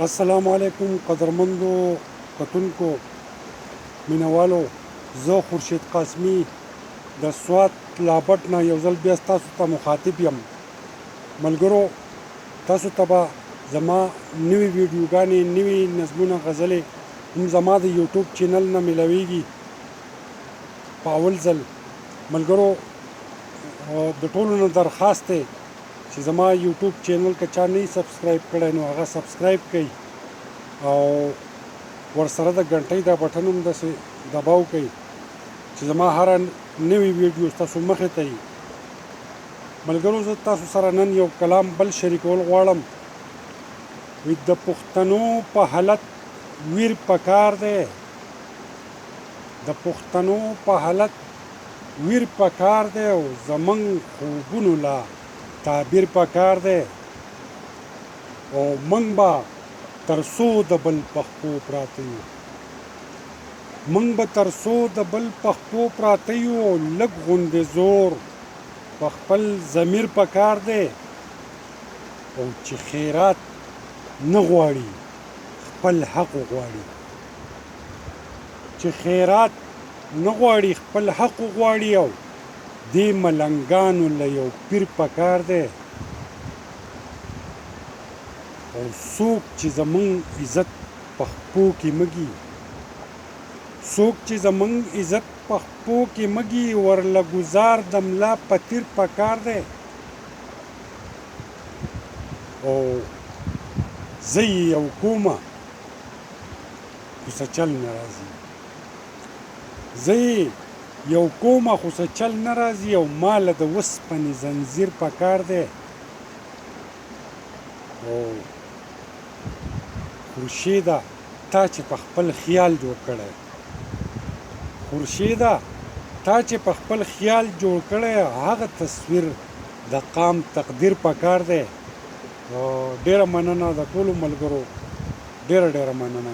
السلام علیکم قدرمندو کتونکو مینوالو، زه خورشید قاسمی د سوات لابټ نه یو ځل بیا تاسو ته مخاطب یم. ملګرو، تاسو ته به زما نوې ویډیوګانې، نوې نظمونه، غزلې هم زما د یوټیوب چینل نه میلاویږي په اول ځل. ملګرو، د ټولو نه درخواست دی چې زما یوټیوب چینل که چا نه سبسکرایب کړی نو هغه سبسکرایب کړئ او ورسره د غنټۍ دا بټن هم داسې دباو کړئ چې زما هره نوې ویډیو ستاسو مخې ته وي. ملګرو، زه تاسو سره نن یو کلام بل شریکول غواړم. وی د پښتنو په حالت ویر پکار دی، د پښتنو په حالت ویر پکار دی او زمونږ خوبونو لا تعبیر پکار دی او موږ به تر څو د بل پښتو پراته یو، موږ به تر څو د بل پښتو پراته یو او لږ غوندې زور په خپل ضمیر پکار دی او چې خیرات نه غواړي خپل حق غواړي، چې خیرات نه غواړي خپل حق غواړي او دې ملنګانو له یو پیر پکار دی او څوک چې زمونږ عزت پخپو کې مګي، څوک چې زمونږ عزت پخپو کې مګي ورله گزار د ملا پتیر پکار دی او زه یو کومه خو څه چل نه راځي، زه یو کومه خو څه چل نه راځي او ماله د وسپنې زنځیر پکار دی او خورشیده تا چې په خپل خیال جوړ کړی، خورشیده تا چې په خپل خیال جوړ کړی هغه تصویر د قام تقدیر پکار دی. ډیره مننه د ټولو ملګرو، ډیره مننه.